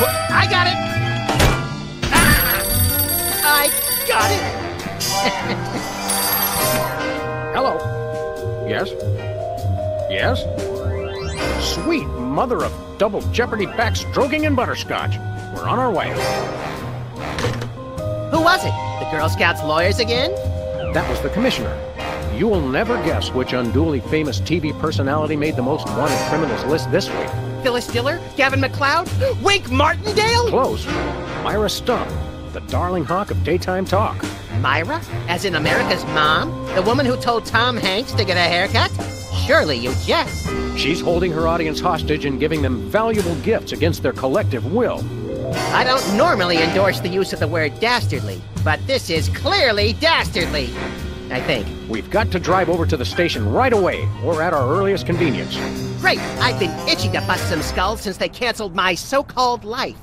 I got it! Ah, I got it! Hello. Yes? Yes? Sweet mother of double jeopardy backstroking and butterscotch. We're on our way. Who was it? The Girl Scouts lawyers again? That was the commissioner. You will never guess which unduly famous TV personality made the most wanted criminals list this week. Phyllis Diller? Gavin McLeod? Wink Martindale? Close. Myra Stump, the darling hawk of daytime talk. Myra? As in America's mom? The woman who told Tom Hanks to get a haircut? Surely you jest. She's holding her audience hostage and giving them valuable gifts against their collective will. I don't normally endorse the use of the word dastardly, but this is clearly dastardly. I think. We've got to drive over to the station right away, or at our earliest convenience. Great! I've been itching to bust some skulls since they canceled my so-called life.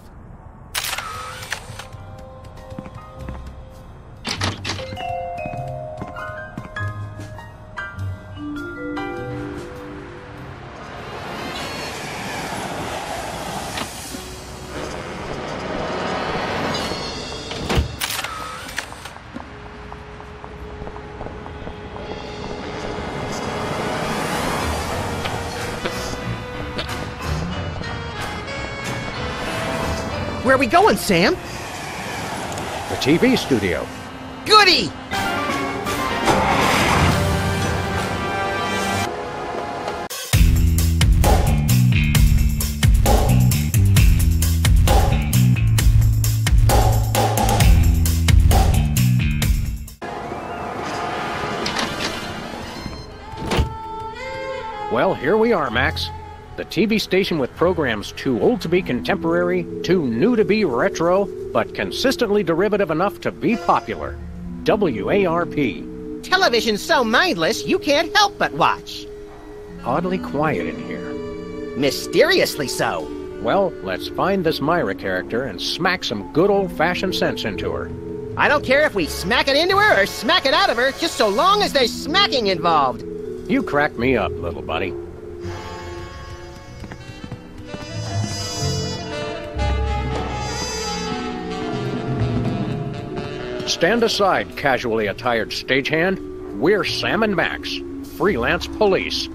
Where are we going, Sam? The TV studio. Goody! Well, here we are, Max. The TV station with programs too old to be contemporary, too new to be retro, but consistently derivative enough to be popular. WARP. Television's so mindless, you can't help but watch. Oddly quiet in here. Mysteriously so. Well, let's find this Myra character and smack some good old-fashioned sense into her. I don't care if we smack it into her or smack it out of her, just so long as there's smacking involved. You crack me up, little buddy. Stand aside, casually attired stagehand. We're Sam and Max, freelance police.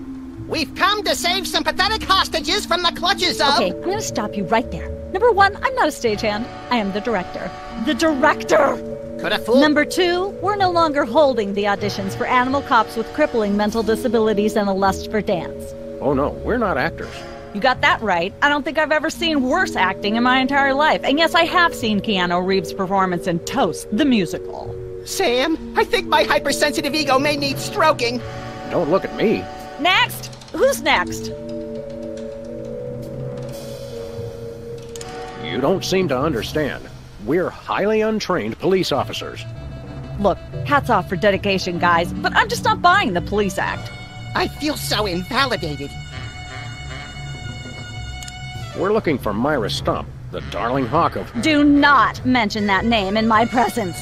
We've come to save some pathetic hostages from the clutches of... Okay, I'm gonna stop you right there. Number one, I'm not a stagehand. I am the director. The director! Could have fooled... Number two, we're no longer holding the auditions for animal cops with crippling mental disabilities and a lust for dance. Oh no, we're not actors. You got that right. I don't think I've ever seen worse acting in my entire life. And yes, I have seen Keanu Reeves' performance in Toast, the musical. Sam, I think my hypersensitive ego may need stroking. Don't look at me. Next! Who's next? You don't seem to understand. We're highly untrained police officers. Look, hats off for dedication, guys, but I'm just not buying the police act. I feel so invalidated. We're looking for Myra Stump, the darling hawk of... Do not mention that name in my presence.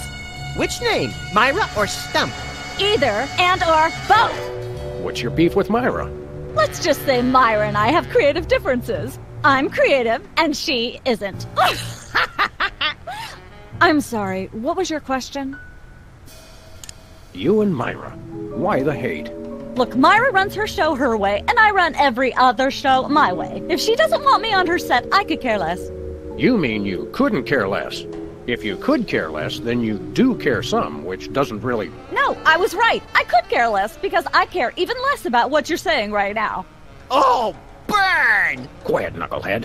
Which name? Myra or Stump? Either and or both. What's your beef with Myra? Let's just say Myra and I have creative differences. I'm creative and she isn't. I'm sorry, what was your question? You and Myra. Why the hate? Look, Myra runs her show her way, and I run every other show my way. If she doesn't want me on her set, I could care less. You mean you couldn't care less? If you could care less, then you do care some, which doesn't really... No, I was right. I could care less, because I care even less about what you're saying right now. Oh, burn! Quiet, knucklehead.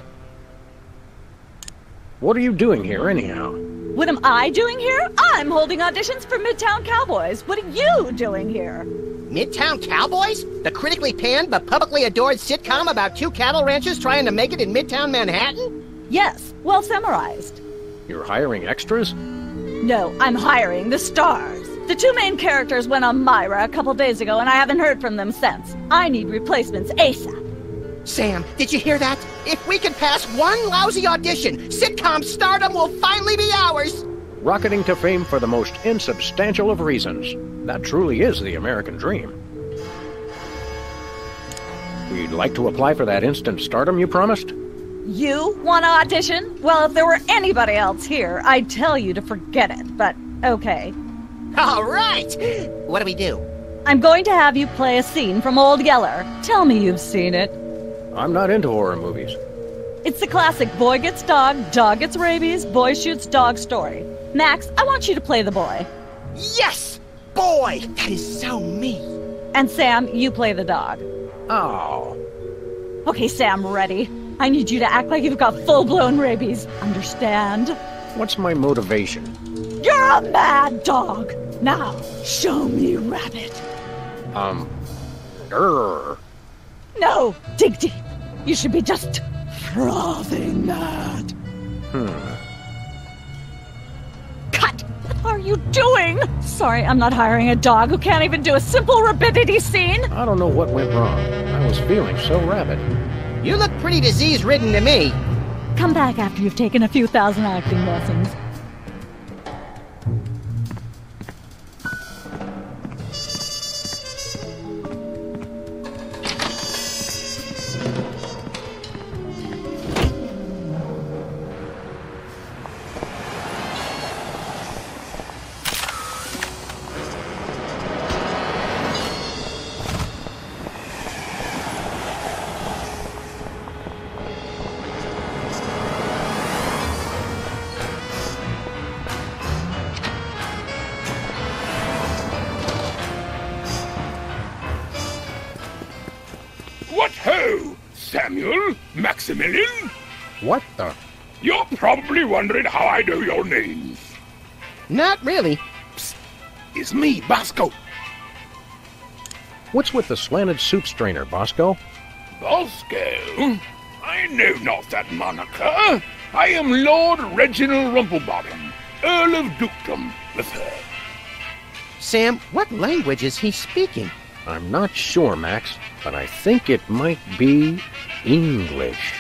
What are you doing here, anyhow? What am I doing here? I'm holding auditions for Midtown Cowboys. What are you doing here? Midtown Cowboys? The critically panned but publicly adored sitcom about two cattle ranchers trying to make it in Midtown Manhattan? Yes, well summarized. You're hiring extras? No, I'm hiring the stars. The two main characters went on Myra a couple days ago, and I haven't heard from them since. I need replacements ASAP. Sam, did you hear that? If we can pass one lousy audition, sitcom stardom will finally be ours! Rocketing to fame for the most insubstantial of reasons. That truly is the American dream. We'd like to apply for that instant stardom you promised? You want to audition? Well, if there were anybody else here, I'd tell you to forget it, but okay. All right! What do we do? I'm going to have you play a scene from Old Yeller. Tell me you've seen it. I'm not into horror movies. It's the classic boy gets dog gets rabies, boy shoots dog story. Max, I want you to play the boy. Yes! Boy, that is so me. And Sam, you play the dog. Oh. Okay, Sam, ready? I need you to act like you've got full-blown rabies. Understand? What's my motivation? You're a mad dog. Now, show me rabbit. Grr. No, dig deep. You should be just frothing mad. Cut! What are you doing? Sorry, I'm not hiring a dog who can't even do a simple rapidity scene. I don't know what went wrong. I was feeling so rabid. You look pretty disease-ridden to me. Come back after you've taken a few thousand acting lessons. What ho, Samuel, Maximilian? What the? You're probably wondering how I know your names. Not really. Psst, it's me, Bosco. What's with the slanted soup strainer, Bosco? Bosco? I know not that moniker. I am Lord Reginald Rumplebottom, Earl of Dukedom, with her. Sam, what language is he speaking? I'm not sure, Max, but I think it might be English.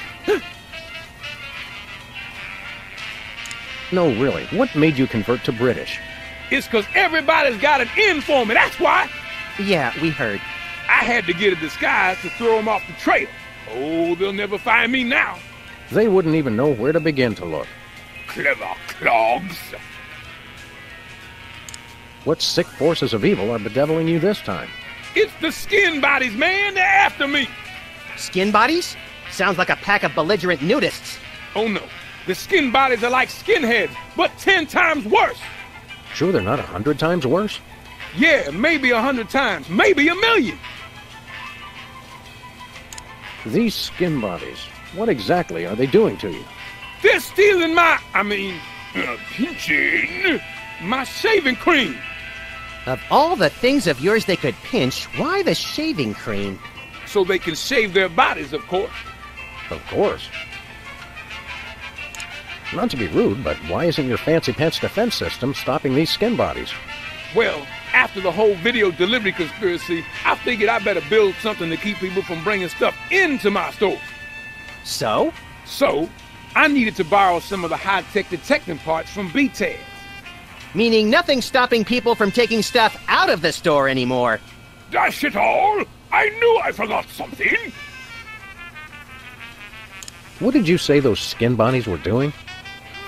No, really, what made you convert to British? It's 'cause everybody's got an in for me, that's why. Yeah, we heard. I had to get a disguise to throw them off the trail. Oh, they'll never find me now. They wouldn't even know where to begin to look. Clever clogs. What sick forces of evil are bedeviling you this time? It's the skin bodies, man. They're after me. Skin bodies? Sounds like a pack of belligerent nudists. Oh, no. The skin bodies are like skinheads, but 10 times worse. Sure they're not 100 times worse? Yeah, maybe 100 times, maybe 1,000,000. These skin bodies, what exactly are they doing to you? They're stealing pinching my shaving cream. Of all the things of yours they could pinch, why the shaving cream? So they can shave their bodies, of course. Of course. Not to be rude, but why isn't your fancy pants defense system stopping these skin bodies? Well, after the whole video delivery conspiracy, I figured I better build something to keep people from bringing stuff into my store. So? So, I needed to borrow some of the high-tech detecting parts from BTAG. Meaning nothing's stopping people from taking stuff out of the store anymore. Dash it all! I knew I forgot something! What did you say those skin bodies were doing?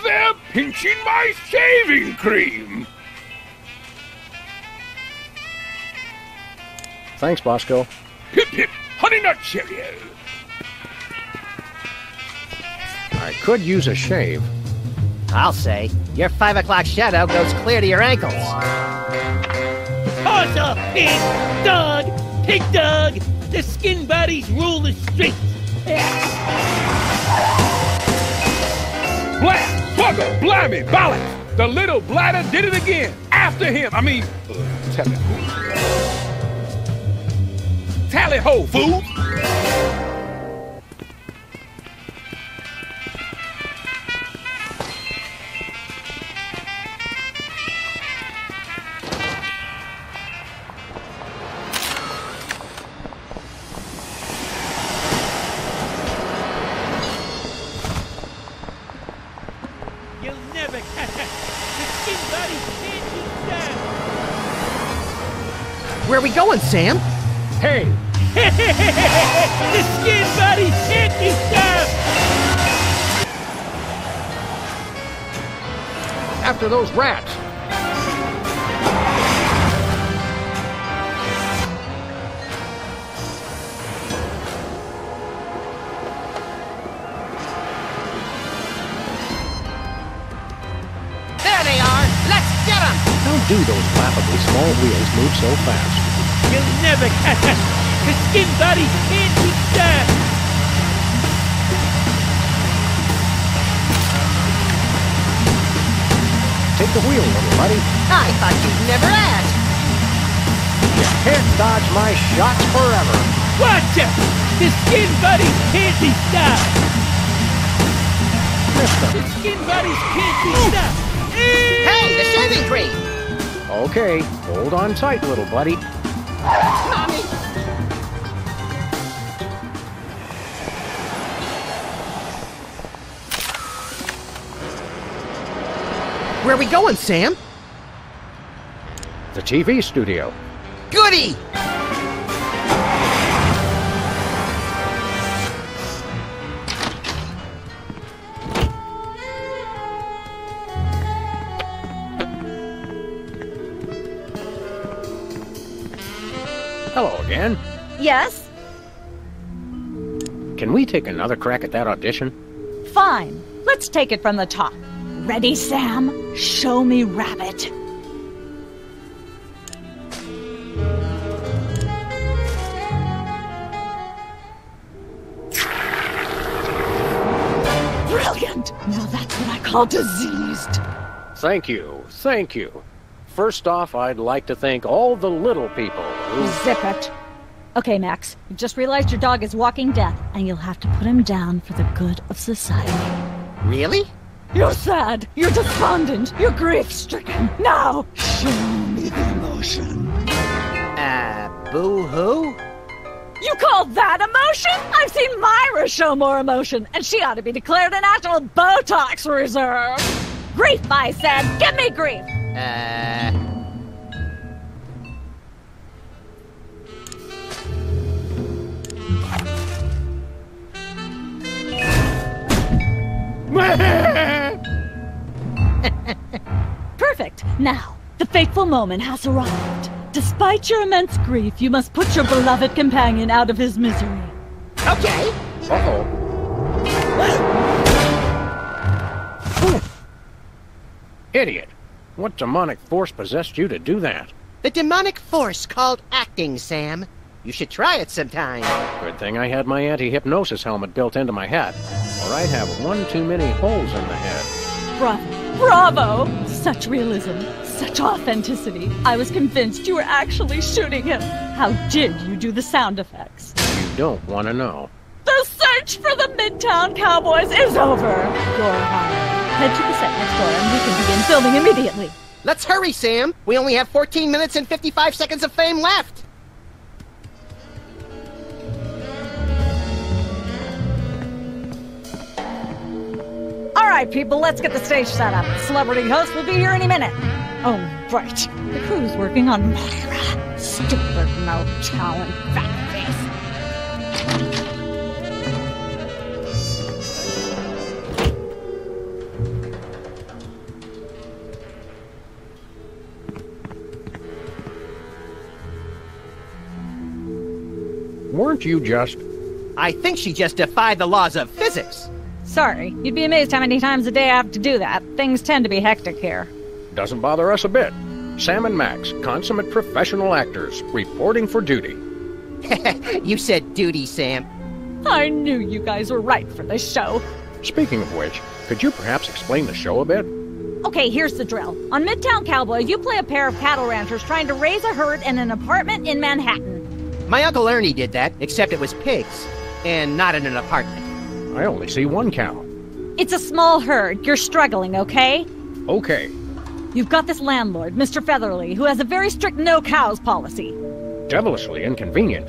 They're pinching my shaving cream! Thanks, Bosco. Hip hip, honey nut cheerio! I could use a shave. I'll say. Your 5 o'clock shadow goes clear to your ankles. Horse off, pig, dog, pig dog. The skin bodies rule the streets. Blast, bugger, blimey, ballot! The little bladder did it again! After him! Tally ho. Tally ho, fool! You'll never catch us. The skin bodies can't be stopped. Where are we going, Sam? Hey! The skin bodies can't be stopped. after those rats. There they are! Let's get them! How do those laughably small wheels move so fast? You'll never catch us. The skin bodies can't be stopped. Take the wheel, little buddy. I thought you'd never ask! You can't dodge my shots forever. Watch out! The skin bodies can't be stopped. Missed The them. skin bodies can't be stopped. Hey, the shaving cream! Okay, hold on tight, little buddy. Mommy! Where are we going, Sam? The TV studio. Goody! Hello again. Yes? Can we take another crack at that audition? Fine. Let's take it from the top. Ready, Sam? Show me Rabbit. Brilliant! Now that's what I call diseased. Thank you, thank you. First off, I'd like to thank all the little people who... Zip it. Okay, Max, you've just realized your dog is walking death, and you'll have to put him down for the good of society. Really? You're sad, you're despondent, you're grief-stricken. Now, show me the emotion. Boo-hoo? You call that emotion? I've seen Myra show more emotion, and she ought to be declared a national Botox reserve. Grief, I said. Give me grief. Perfect. Now, the fateful moment has arrived. Despite your immense grief, you must put your beloved companion out of his misery. Okay. Uh-oh. Idiot! What demonic force possessed you to do that? The demonic force called acting, Sam. You should try it sometime. Good thing I had my anti-hypnosis helmet built into my head, or I'd have one too many holes in the head. Bravo. Bravo! Such realism. Such authenticity. I was convinced you were actually shooting him. How did you do the sound effects? You don't want to know. The search for the Midtown Cowboys is over. You're hired. Head to the set next door and we can begin filming immediately. Let's hurry, Sam. We only have 14 minutes and 55 seconds of fame left. All right, people, let's get the stage set up. The celebrity host will be here any minute. Oh, right. The crew's working on Myra. Stupid, no talent, fat face. Weren't you just... I think she just defied the laws of physics. Sorry, you'd be amazed how many times a day I have to do that. Things tend to be hectic here. Doesn't bother us a bit. Sam and Max, consummate professional actors, reporting for duty. You said duty, Sam. I knew you guys were right for this show. Speaking of which, could you perhaps explain the show a bit? Okay, here's the drill. On Midtown Cowboy, you play a pair of cattle ranchers trying to raise a herd in an apartment in Manhattan. My Uncle Ernie did that, except it was pigs, and not in an apartment. I only see one cow. It's a small herd. You're struggling, okay? Okay. You've got this landlord, Mr. Featherly, who has a very strict no-cows policy. Devilishly inconvenient.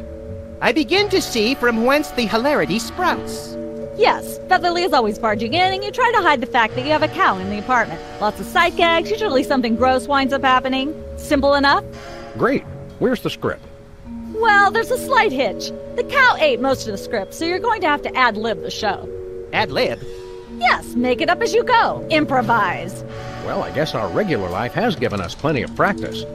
I begin to see from whence the hilarity sprouts. Yes, Featherly is always barging in, and you try to hide the fact that you have a cow in the apartment. Lots of sight gags, usually something gross winds up happening. Simple enough? Great. Where's the script? Well, there's a slight hitch. The cow ate most of the script, so you're going to have to ad-lib the show. Ad lib? Yes, make it up as you go. Improvise. Well, I guess our regular life has given us plenty of practice.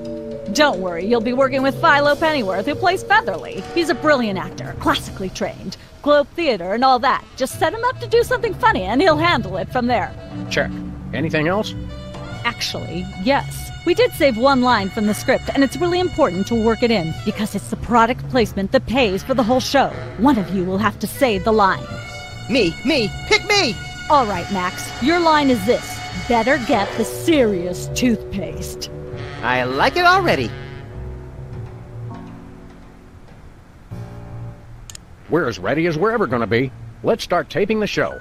Don't worry, you'll be working with Philo Pennyworth, who plays Featherly. He's a brilliant actor, classically trained, Globe Theater and all that. Just set him up to do something funny and he'll handle it from there. Check. Anything else? Actually, yes. We did save one line from the script, and it's really important to work it in, because it's the product placement that pays for the whole show. One of you will have to say the line. Me, pick me! All right, Max, your line is this. Better get the serious toothpaste. I like it already. We're as ready as we're ever gonna be. Let's start taping the show.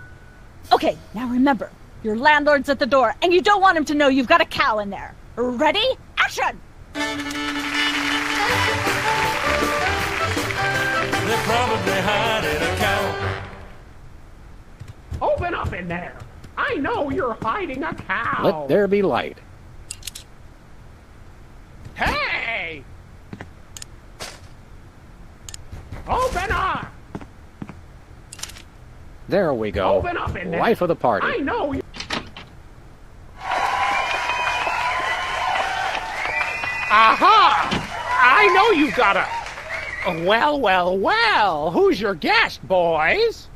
Okay, now remember, your landlord's at the door, and you don't want him to know you've got a cow in there. Ready? Action! They're probably hiding a cow. Open up in there! I know you're hiding a cow! Let there be light. Hey! Open up! There we go. Open up in there! Life of the party. I know you... Aha! I know you've got a... Well, who's your guest, boys?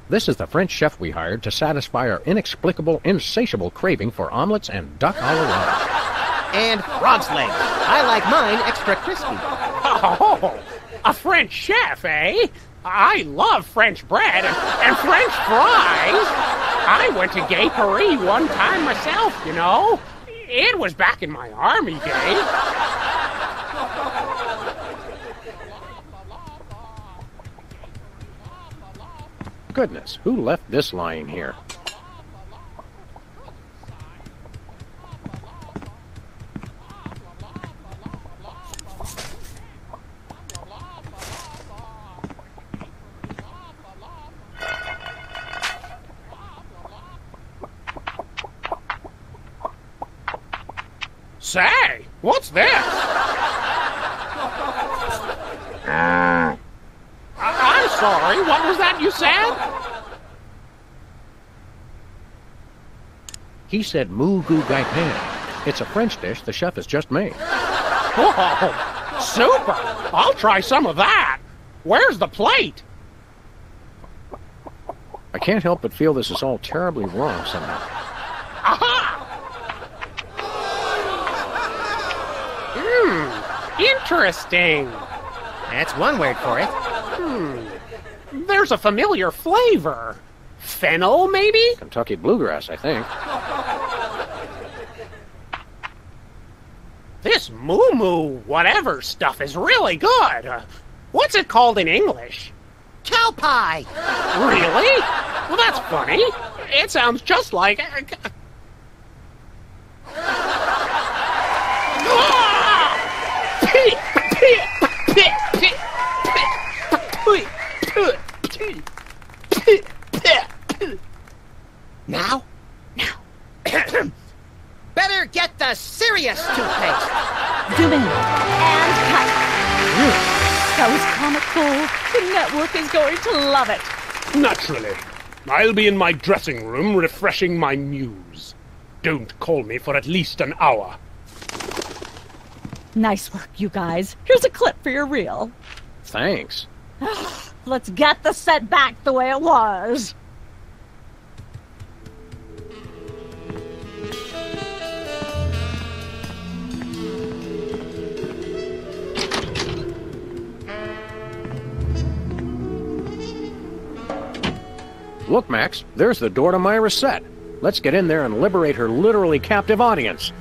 This is the French chef we hired to satisfy our inexplicable, insatiable craving for omelets and duck a la rose. And frog's legs. I like mine extra crispy. Oh, a French chef, eh? I love French bread and French fries. I went to Gay Paris one time myself, you know. It was back in my army days. Goodness, who left this lying here? Say, what's this? I'm sorry, what was that you said? He said moo goo gai pan. It's a French dish the chef has just made. Oh, super! I'll try some of that. Where's the plate? I can't help but feel this is all terribly wrong somehow. Aha! Interesting. That's one word for it. There's a familiar flavor. Fennel, maybe? Kentucky bluegrass, I think. This moo-moo whatever stuff is really good. What's it called in English? Cow pie! Really? Well, that's funny. It sounds just like... Now? Better get the serious toothpaste. Zoom in and cut. That was comical. The network is going to love it. Naturally. I'll be in my dressing room refreshing my muse. Don't call me for at least an hour. Nice work, you guys. Here's a clip for your reel. Thanks. Let's get the set back the way it was. Look, Max, there's the door to Myra's set. Let's get in there and liberate her literally captive audience.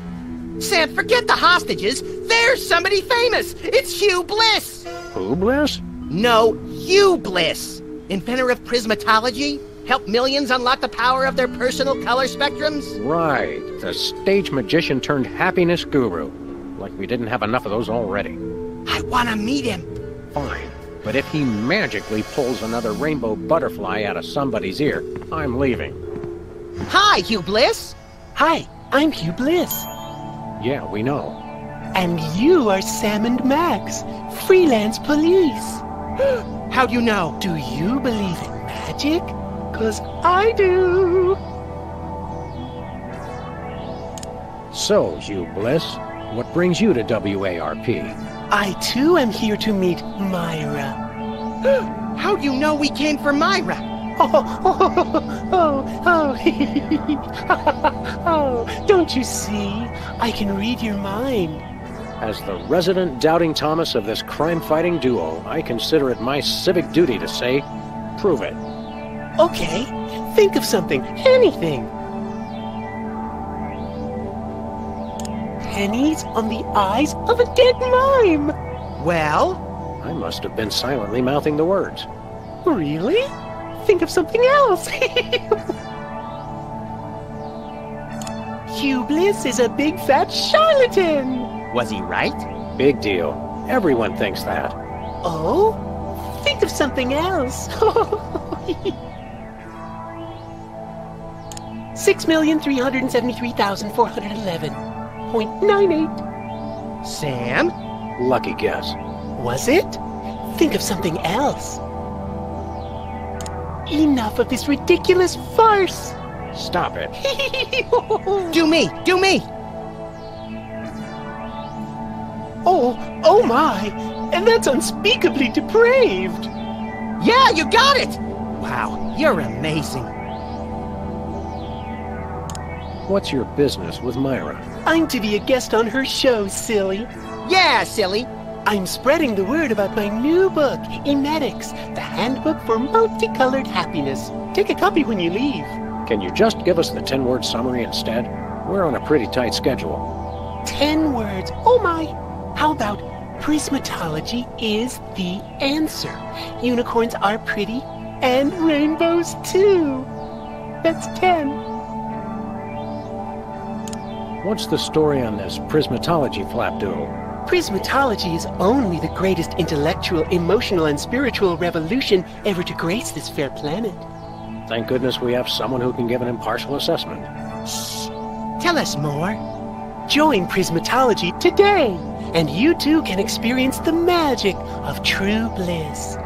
Sam, forget the hostages. There's somebody famous. It's Hugh Bliss. Who, Bliss? No, Hugh Bliss. Inventor of prismatology. Helped millions unlock the power of their personal color spectrums. Right. The stage magician turned happiness guru. Like we didn't have enough of those already. I want to meet him. Fine. But if he magically pulls another rainbow butterfly out of somebody's ear, I'm leaving. Hi, Hugh Bliss. Hi, I'm Hugh Bliss. Yeah, we know. And you are Sam and Max, freelance police. How do you know? Do you believe in magic? 'Cause I do. So, Hugh Bliss, what brings you to WARP? I too am here to meet Myra. How do you know we came for Myra? Oh, don't you see? I can read your mind. As the resident doubting Thomas of this crime-fighting duo, I consider it my civic duty to say, prove it. Okay, think of something, anything. Pennies on the eyes of a dead mime. Well? I must have been silently mouthing the words. Really? Think of something else. Hugh Bliss is a big fat charlatan. Was he right? Big deal. Everyone thinks that. Oh? Think of something else. 6,373,411.98. Sam? Lucky guess. Was it? Think of something else. Enough of this ridiculous farce. Stop it. Do me! Do me! Oh my! And that's unspeakably depraved! Yeah, you got it! Wow, you're amazing. What's your business with Myra? I'm to be a guest on her show, silly. Yeah, silly. I'm spreading the word about my new book, Emetics, the Handbook for Multicolored Happiness. Take a copy when you leave. Can you just give us the 10-word summary instead? We're on a pretty tight schedule. 10 words. Oh my! How about prismatology is the answer? Unicorns are pretty, and rainbows too. That's 10. What's the story on this prismatology flapdoodle? Prismatology is only the greatest intellectual, emotional, and spiritual revolution ever to grace this fair planet. Thank goodness we have someone who can give an impartial assessment. Shh. Tell us more. Join Prismatology today, and you too can experience the magic of true bliss.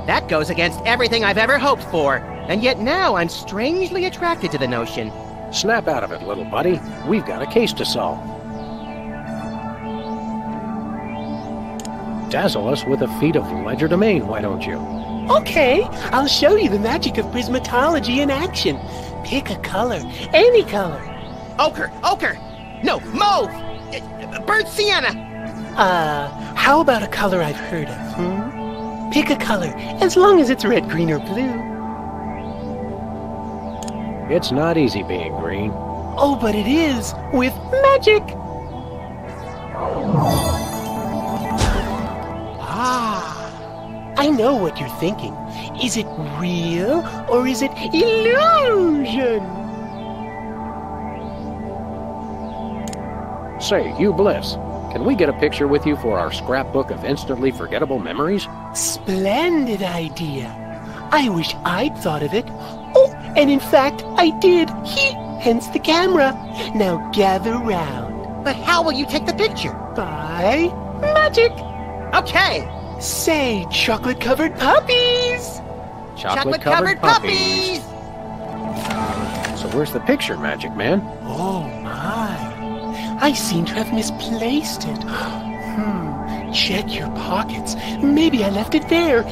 That goes against everything I've ever hoped for, and yet now I'm strangely attracted to the notion. Snap out of it, little buddy. We've got a case to solve. Dazzle us with a feat of legerdemain, why don't you? Okay, I'll show you the magic of prismatology in action. Pick a color, any color. Ochre! Ochre! No, mauve! Burnt sienna! How about a color I've heard of, Pick a color, as long as it's red, green, or blue. It's not easy being green. Oh, but it is, with magic! I know what you're thinking. Is it real or is it illusion? Say, Hugh Bliss, can we get a picture with you for our scrapbook of instantly forgettable memories? Splendid idea. I wish I'd thought of it. Oh, and in fact, I did. Hence the camera. Now gather round. But how will you take the picture? By magic. Okay. Say, chocolate-covered puppies! Chocolate-covered puppies! So where's the picture, Magic Man? Oh, my. I seem to have misplaced it. Check your pockets. Maybe I left it there.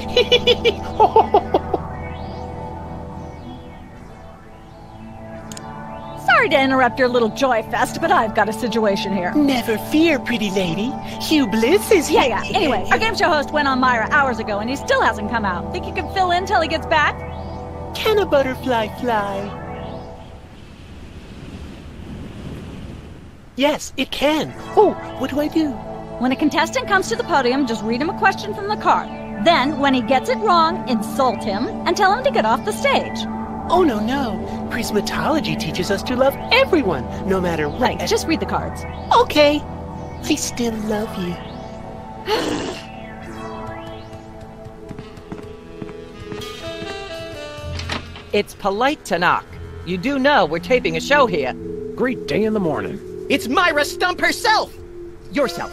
Sorry to interrupt your little joy fest, but I've got a situation here. Never fear, pretty lady. Hugh Bliss is here. Yeah. Anyway, our game show host went on Myra hours ago, and he still hasn't come out. Think you can fill in till he gets back? Can a butterfly fly? Yes, it can. Oh, what do I do? When a contestant comes to the podium, just read him a question from the card. Then, when he gets it wrong, insult him and tell him to get off the stage. Oh, no. Prismatology teaches us to love everyone, no matter what. Right, just read the cards. Okay. I still love you. It's polite to knock. You do know we're taping a show here. Great day in the morning. It's Myra Stump herself! Yourself.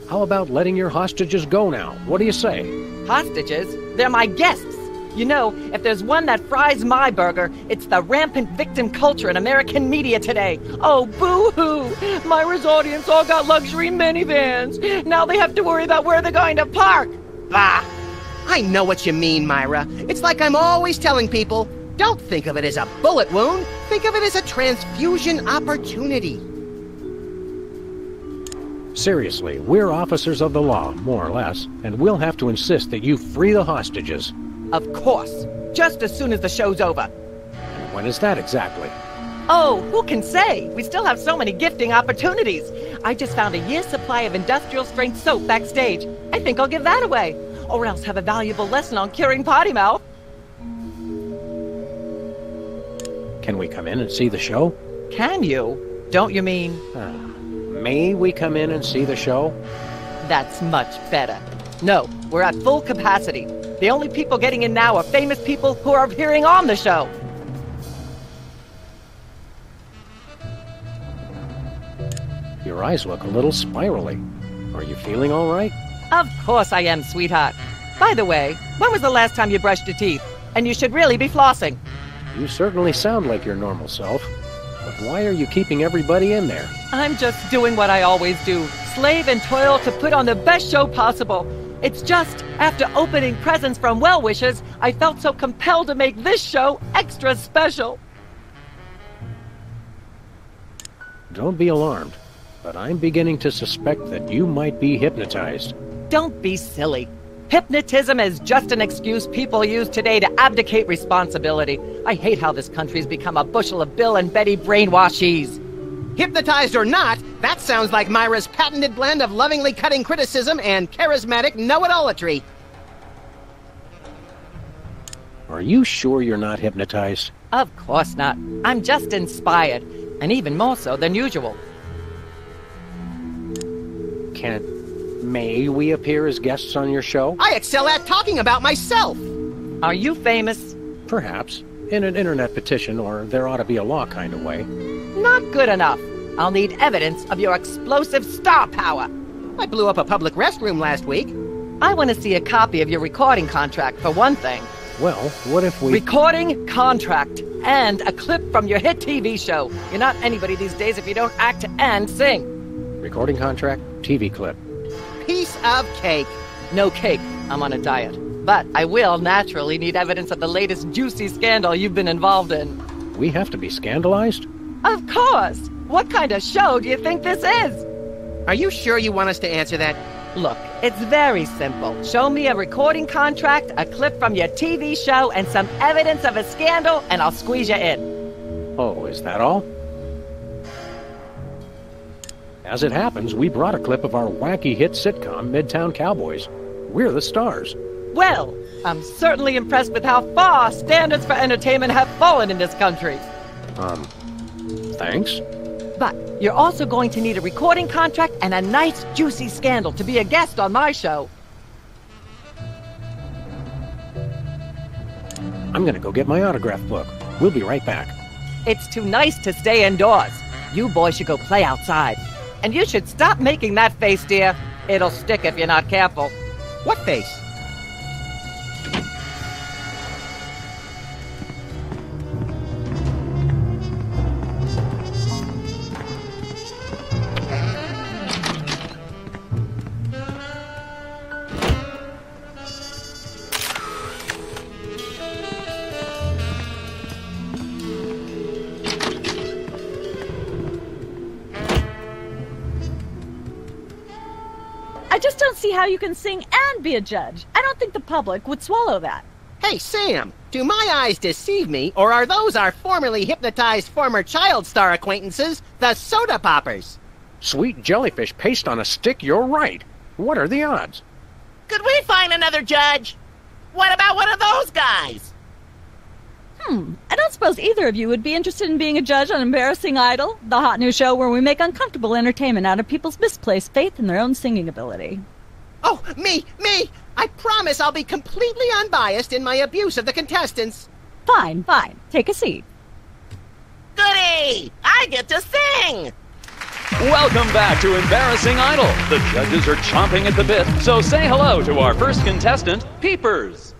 How about letting your hostages go now? What do you say? Hostages? They're my guests. You know, if there's one that fries my burger, it's the rampant victim culture in American media today. Oh, boo-hoo! Myra's audience all got luxury minivans. Now they have to worry about where they're going to park. Bah! I know what you mean, Myra. It's like I'm always telling people, don't think of it as a bullet wound. Think of it as a transfusion opportunity. Seriously, we're officers of the law, more or less, and we'll have to insist that you free the hostages. Of course. Just as soon as the show's over. And when is that exactly? Oh, who can say? We still have so many gifting opportunities. I just found a year's supply of industrial-strength soap backstage. I think I'll give that away. Or else have a valuable lesson on curing potty mouth. Can we come in and see the show? Can you? Don't you mean... May we come in and see the show? That's much better. No, we're at full capacity. The only people getting in now are famous people who are appearing on the show. Your eyes look a little spirally. Are you feeling all right? Of course I am, sweetheart. By the way, when was the last time you brushed your teeth? And you should really be flossing. You certainly sound like your normal self. But why are you keeping everybody in there? I'm just doing what I always do. Slave and toil to put on the best show possible. It's just, after opening presents from well-wishers, I felt so compelled to make this show extra special. Don't be alarmed, but I'm beginning to suspect that you might be hypnotized. Don't be silly. Hypnotism is just an excuse people use today to abdicate responsibility. I hate how this country's become a bushel of Bill and Betty brainwashies. Hypnotized or not, that sounds like Myra's patented blend of lovingly cutting criticism and charismatic know-it-allatry. Are you sure you're not hypnotized? Of course not. I'm just inspired, and even more so than usual. May we appear as guests on your show? I excel at talking about myself. Are you famous? Perhaps. In an internet petition, or there ought to be a law kind of way. Not good enough. I'll need evidence of your explosive star power. I blew up a public restroom last week. I want to see a copy of your recording contract, for one thing. Well, what if we... Recording contract. And a clip from your hit TV show. You're not anybody these days if you don't act and sing. Recording contract, TV clip. Piece of cake. No cake. I'm on a diet. But I will naturally need evidence of the latest juicy scandal you've been involved in. We have to be scandalized? Of course! What kind of show do you think this is? Are you sure you want us to answer that? Look, it's very simple. Show me a recording contract, a clip from your TV show, and some evidence of a scandal, and I'll squeeze you in. Oh, is that all? As it happens, we brought a clip of our wacky hit sitcom, Midtown Cowboys. We're the stars. Well, I'm certainly impressed with how far standards for entertainment have fallen in this country. Thanks. But you're also going to need a recording contract and a nice, juicy scandal to be a guest on my show. I'm gonna go get my autograph book. We'll be right back. It's too nice to stay indoors. You boys should go play outside. And you should stop making that face, dear. It'll stick if you're not careful. What face? I just don't see how you can sing and be a judge. I don't think the public would swallow that. Hey, Sam, do my eyes deceive me, or are those our formerly hypnotized former child star acquaintances, the Soda Poppers? Sweet jellyfish paste on a stick, you're right. What are the odds? Could we find another judge? What about one of those guys? I don't suppose either of you would be interested in being a judge on Embarrassing Idol, the hot new show where we make uncomfortable entertainment out of people's misplaced faith in their own singing ability. Oh, me! I promise I'll be completely unbiased in my abuse of the contestants. Fine. Take a seat. Goody! I get to sing! Welcome back to Embarrassing Idol. The judges are chomping at the bit, so say hello to our first contestant, Peepers.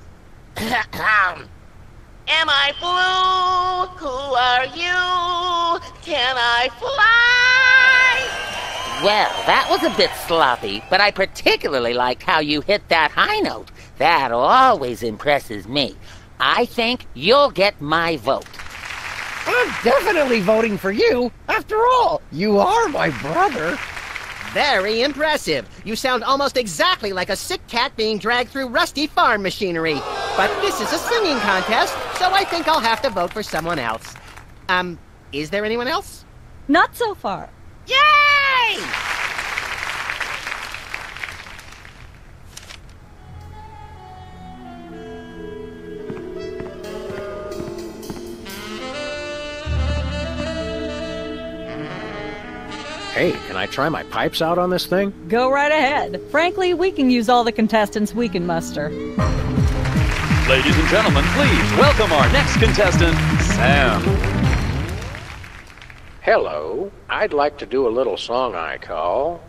Am I blue? Who are you? Can I fly? Well, that was a bit sloppy, but I particularly liked how you hit that high note. That always impresses me. I think you'll get my vote. I'm definitely voting for you. After all, you are my brother. Very impressive. You sound almost exactly like a sick cat being dragged through rusty farm machinery. But this is a singing contest, so I think I'll have to vote for someone else. Is there anyone else? Not so far. Yay! Hey, can I try my pipes out on this thing? Go right ahead. Frankly, we can use all the contestants we can muster. Ladies and gentlemen, please welcome our next contestant, Sam. Hello. I'd like to do a little song I call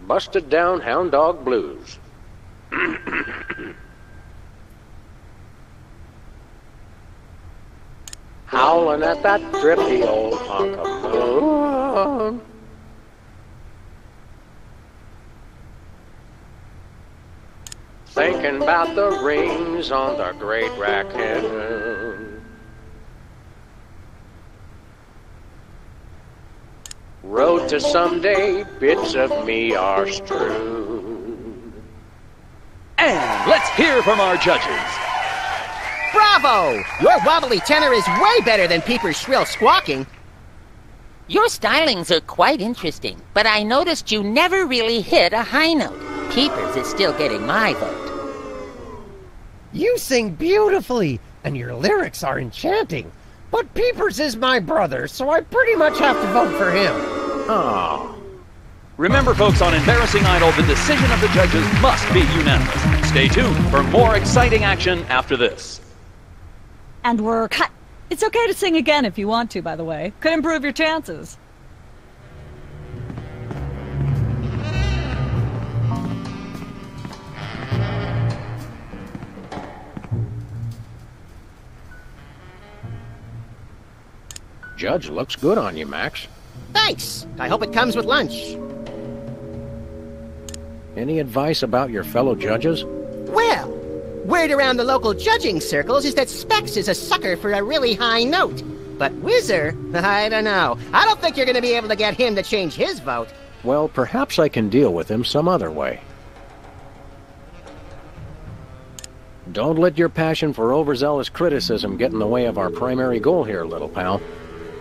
Busted Down Hound Dog Blues. Howling at that drippy old hunk of moon. Thinking about the rings on the great raccoon. Road to someday, bits of me are strewn. And let's hear from our judges. Bravo! Your wobbly tenor is way better than Peeper's shrill squawking. Your stylings are quite interesting, but I noticed you never really hit a high note. Peepers is still getting my vote. You sing beautifully, and your lyrics are enchanting. But Peepers is my brother, so I pretty much have to vote for him. Oh. Remember, folks, on Embarrassing Idol, the decision of the judges must be unanimous. Stay tuned for more exciting action after this. And we're cut. It's okay to sing again if you want to, by the way. Could improve your chances. Judge looks good on you, Max. Thanks. I hope it comes with lunch. Any advice about your fellow judges? Well, word around the local judging circles is that Specs is a sucker for a really high note. But Whizzer, I don't know. I don't think you're going to be able to get him to change his vote. Well, perhaps I can deal with him some other way. Don't let your passion for overzealous criticism get in the way of our primary goal here, little pal.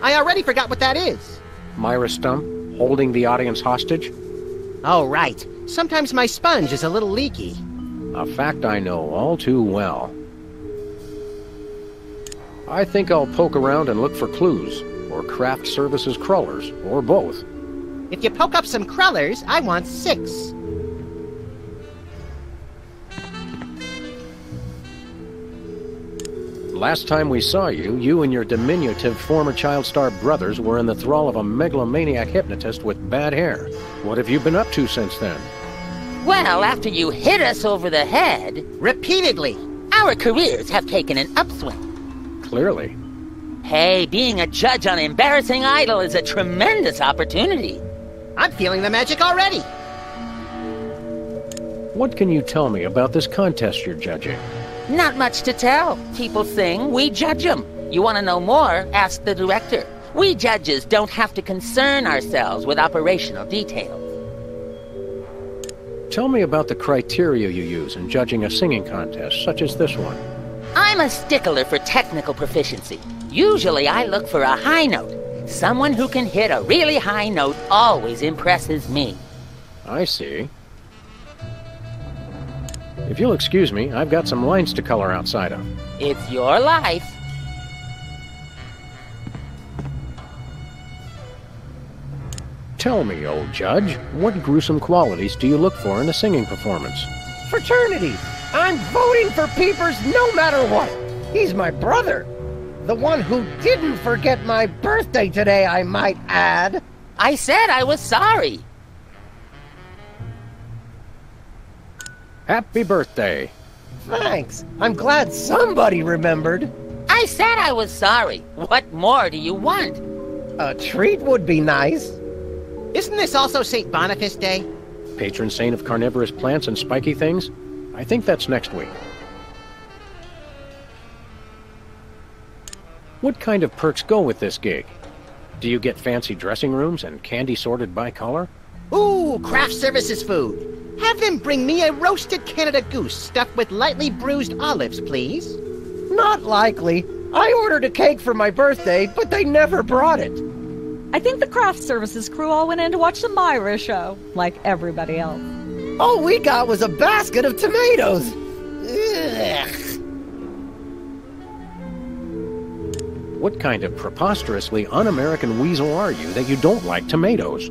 I already forgot what that is. Myra Stump, holding the audience hostage? Oh, right. Sometimes my sponge is a little leaky. A fact I know all too well. I think I'll poke around and look for clues, or craft services crawlers, or both. If you poke up some crawlers, I want 6. Last time we saw you, you and your diminutive former child star brothers were in the thrall of a megalomaniac hypnotist with bad hair. What have you been up to since then? Well, after you hit us over the head... Repeatedly. Our careers have taken an upswing. Clearly. Hey, being a judge on Embarrassing Idol is a tremendous opportunity. I'm feeling the magic already. What can you tell me about this contest you're judging? Not much to tell. People sing, we judge them. You want to know more? Ask the director. We judges don't have to concern ourselves with operational details. Tell me about the criteria you use in judging a singing contest, such as this one. I'm a stickler for technical proficiency. Usually I look for a high note. Someone who can hit a really high note always impresses me. I see. If you'll excuse me, I've got some lines to color outside of. It's your life. Tell me, old judge, what gruesome qualities do you look for in a singing performance? Fraternity! I'm voting for Peepers no matter what! He's my brother! The one who didn't forget my birthday today, I might add! I said I was sorry. Happy birthday. Thanks. I'm glad somebody remembered. I said I was sorry. What more do you want? A treat would be nice. Isn't this also St. Boniface Day? Patron saint of carnivorous plants and spiky things? I think that's next week. What kind of perks go with this gig? Do you get fancy dressing rooms and candy sorted by color? Ooh, craft services food. Have them bring me a roasted Canada goose stuffed with lightly bruised olives, please. Not likely. I ordered a cake for my birthday, but they never brought it. I think the craft services crew all went in to watch the Myra show, like everybody else. All we got was a basket of tomatoes. Ugh. What kind of preposterously un-American weasel are you that you don't like tomatoes?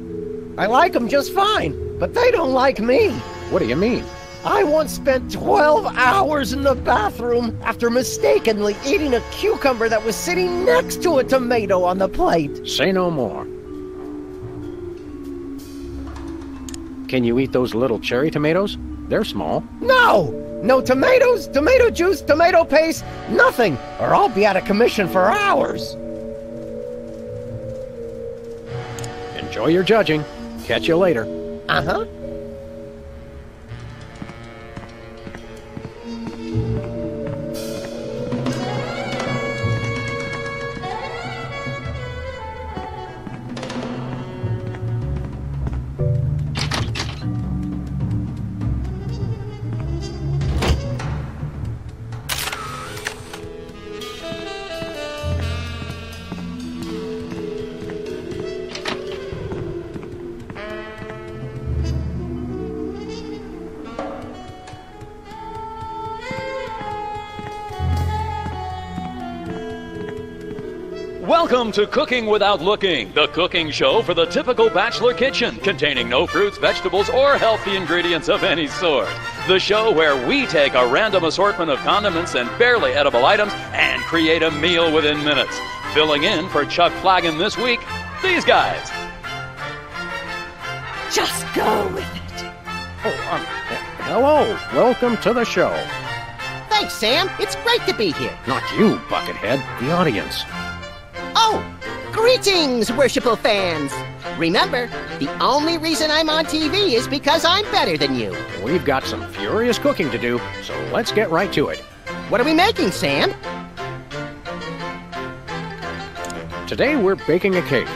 I like them just fine, but they don't like me. What do you mean? I once spent 12 hours in the bathroom after mistakenly eating a cucumber that was sitting next to a tomato on the plate. Say no more. Can you eat those little cherry tomatoes? They're small. No! No tomatoes, tomato juice, tomato paste, nothing, or I'll be out of commission for hours. Enjoy your judging. Catch you later. Uh-huh. Welcome to Cooking Without Looking, the cooking show for the typical bachelor kitchen, containing no fruits, vegetables, or healthy ingredients of any sort. The show where we take a random assortment of condiments and barely edible items and create a meal within minutes. Filling in for Chuck Flagon this week, these guys. Just go with it. Oh, hello. Welcome to the show. Thanks, Sam. It's great to be here. Not you, Buckethead. The audience. Oh, greetings, worshipful fans. Remember, the only reason I'm on TV is because I'm better than you. We've got some furious cooking to do, so let's get right to it. What are we making, Sam? Today we're baking a cake.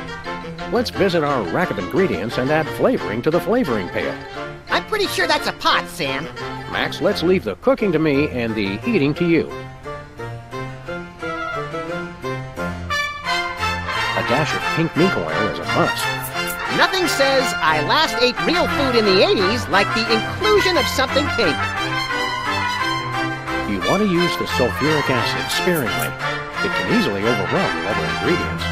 Let's visit our rack of ingredients and add flavoring to the flavoring pail. I'm pretty sure that's a pot, Sam. Max, let's leave the cooking to me and the eating to you. A dash of pink mink oil is a must. Nothing says I last ate real food in the 80s like the inclusion of something pink. You want to use the sulfuric acid sparingly. It can easily overwhelm the other ingredients.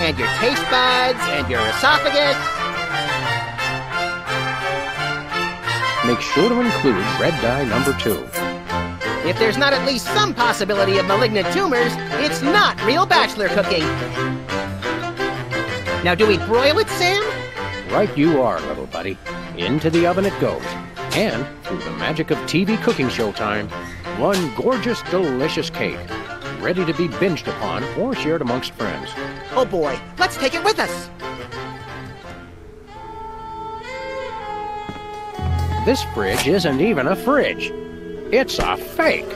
And your taste buds and your esophagus. Make sure to include red dye number 2. If there's not at least some possibility of malignant tumors, it's not real bachelor cooking. Now, do we broil it, Sam? Right you are, little buddy. Into the oven it goes. And, through the magic of TV cooking show time, one gorgeous, delicious cake. Ready to be binged upon or shared amongst friends. Oh boy, let's take it with us. This fridge isn't even a fridge. It's a fake.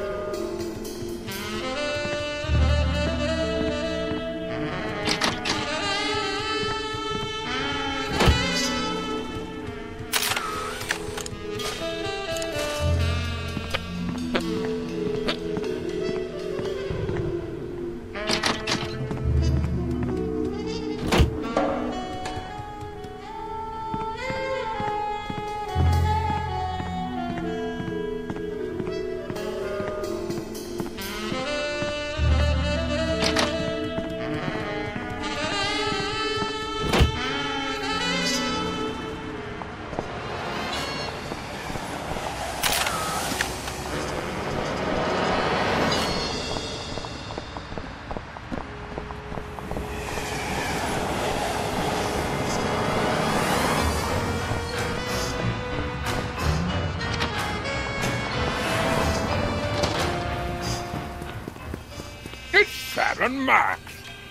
and Max.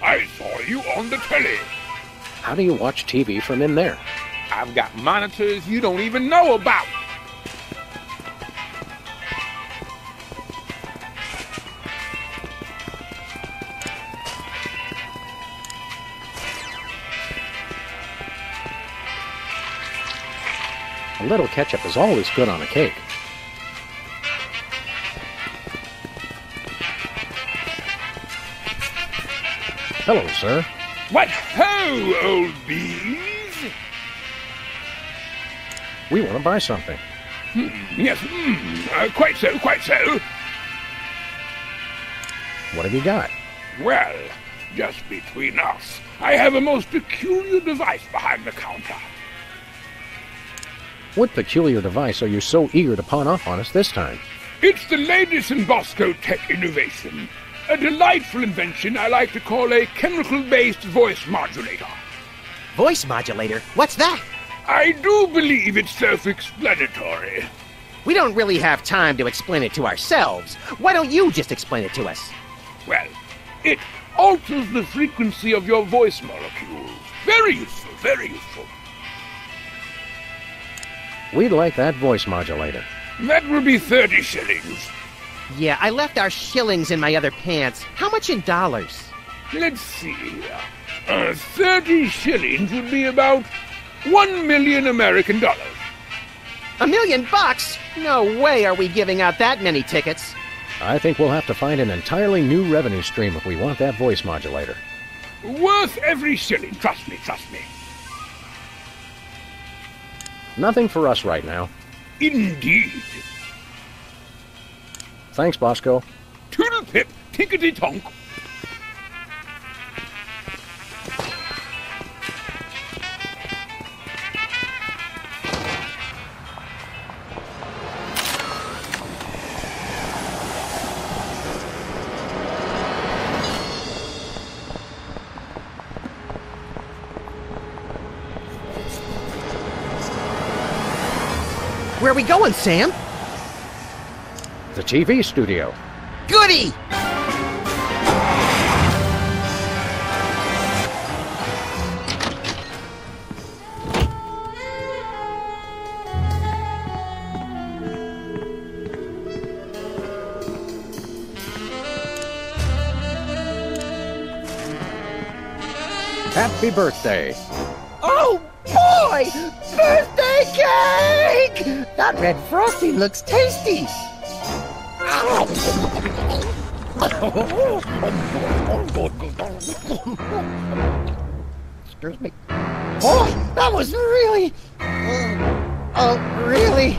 I saw you on the telly. How do you watch TV from in there? I've got monitors you don't even know about. A little ketchup is always good on a cake. Hello, sir. What ho, old bees? We want to buy something. Yes, quite so, quite so. What have you got? Well, just between us, I have a most peculiar device behind the counter. What peculiar device are you so eager to pawn off on us this time? It's the latest in Bosco tech innovation. A delightful invention I like to call a chemical-based voice modulator. Voice modulator? What's that? I do believe it's self-explanatory. We don't really have time to explain it to ourselves. Why don't you just explain it to us? Well, it alters the frequency of your voice molecules. Very useful, very useful. We'd like that voice modulator. That will be 30 shillings. Yeah, I left our shillings in my other pants. How much in dollars? Let's see. 30 shillings would be about 1 million American dollars. $1 million bucks? No way are we giving out that many tickets. I think we'll have to find an entirely new revenue stream if we want that voice modulator. Worth every shilling, trust me, trust me. Nothing for us right now. Indeed. Thanks, Bosco. Toodle-pip, tinkety-tonk. Where are we going, Sam? The TV studio. Goody! Happy birthday. Oh, boy! Birthday cake! That red frosting looks tasty. Excuse me. Oh, that was really... really...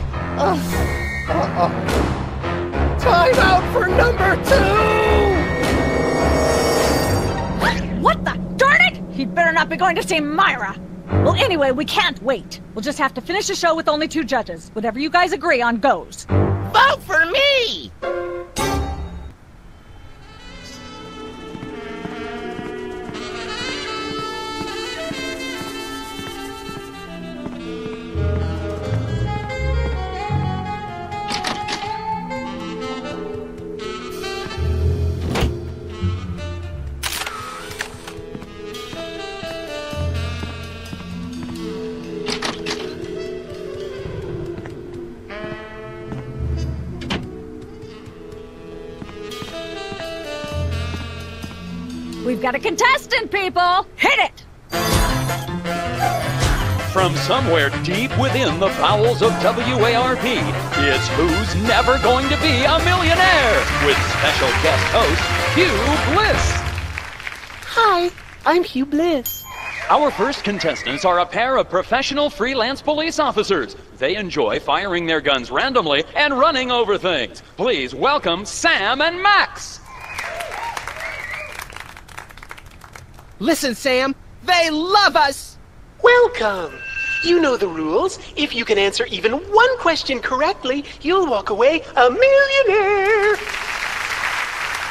Time out for number 2! What the? Darn it! He'd better not be going to see Myra. Well, anyway, we can't wait. We'll just have to finish the show with only 2 judges. Whatever you guys agree on goes. Vote for me! We've got a contestant, people! Hit it! From somewhere deep within the bowels of WARP, it's Who's Never Going to Be a Millionaire? With special guest host, Hugh Bliss. Hi, I'm Hugh Bliss. Our first contestants are a pair of professional freelance police officers. They enjoy firing their guns randomly and running over things. Please welcome Sam and Max. Listen, Sam, they love us! Welcome. You know the rules. If you can answer even one question correctly, you'll walk away a millionaire.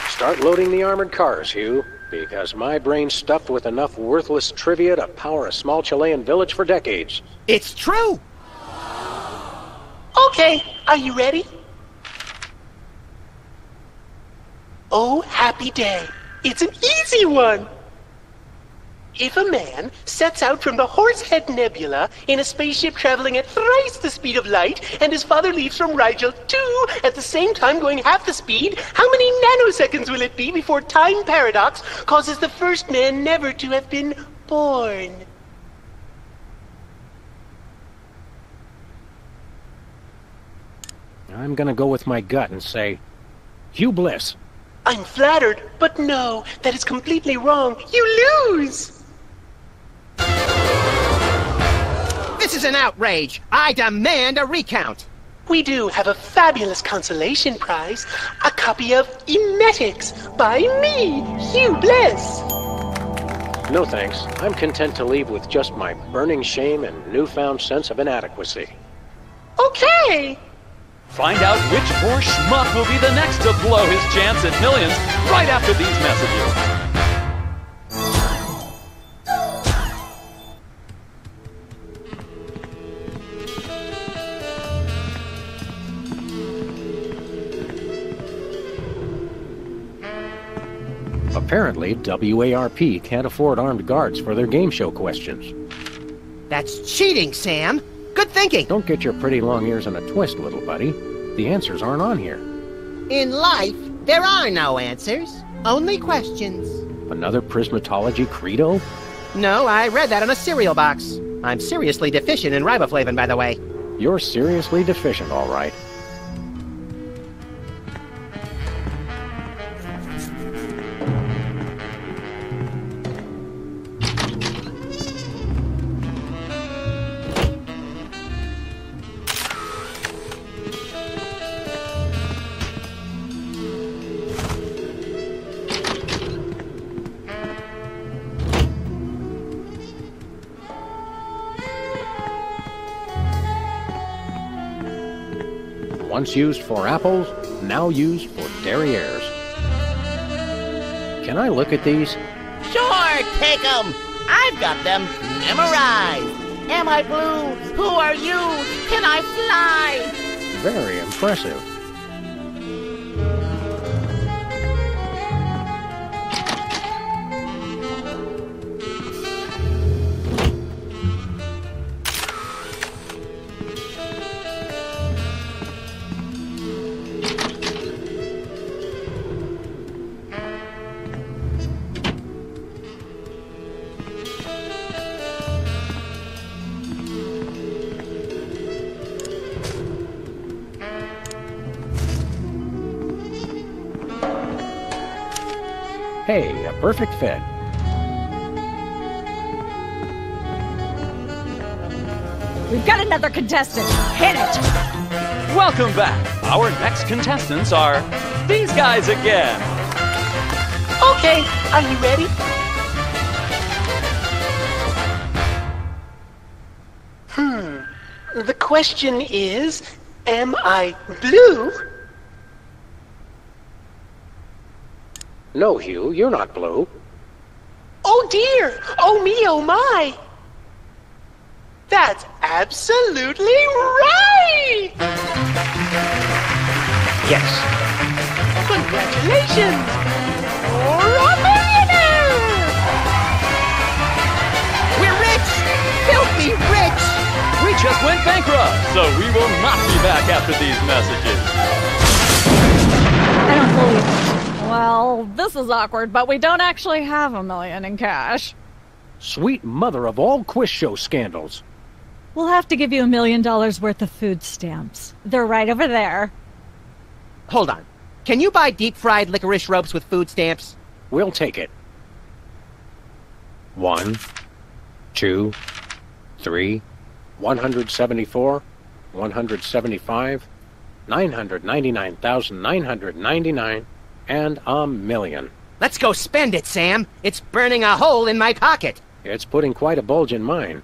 Start loading the armored cars, Hugh, because my brain's stuffed with enough worthless trivia to power a small Chilean village for decades. It's true! Okay, are you ready? Oh, happy day. It's an easy one. If a man sets out from the Horsehead Nebula in a spaceship traveling at thrice the speed of light, and his father leaves from Rigel too at the same time going half the speed, how many nanoseconds will it be before time paradox causes the first man never to have been born? I'm gonna go with my gut and say, Hugh Bliss. I'm flattered, but no, that is completely wrong. You lose! This is an outrage. I demand a recount. We do have a fabulous consolation prize, a copy of Emetics by me, Hugh Bliss. No thanks. I'm content to leave with just my burning shame and newfound sense of inadequacy. Okay. Find out which poor schmuck will be the next to blow his chance at millions right after these messages. Apparently, WARP can't afford armed guards for their game show questions. That's cheating, Sam. Good thinking. Don't get your pretty long ears in a twist, little buddy. The answers aren't on here. In life, there are no answers, only questions. Another prismatology credo? No, I read that on a cereal box. I'm seriously deficient in riboflavin, by the way. You're seriously deficient, all right. Once used for apples, now used for derrieres. Can I look at these? Sure, take them. I've got them memorized. Am I blue? Who are you? Can I fly? Very impressive. Hey, a perfect fit. We've got another contestant. Hit it! Welcome back. Our next contestants are these guys again. Okay, are you ready? The question is, am I blue? No, Hugh, you're not blue. Oh dear! Oh me, oh my! That's absolutely right! Yes. Congratulations! You're a millionaire! We're rich! Filthy rich! We just went bankrupt, so we will not be back after these messages. I don't believe it. Well, this is awkward, but we don't actually have $1 million in cash. Sweet mother of all quiz show scandals. We'll have to give you $1 million worth of food stamps. They're right over there. Hold on. Can you buy deep-fried licorice ropes with food stamps? We'll take it. 1, 2, 3, 174, 175, 999,999, and $1 million. Let's go spend it, Sam. It's burning a hole in my pocket. It's putting quite a bulge in mine.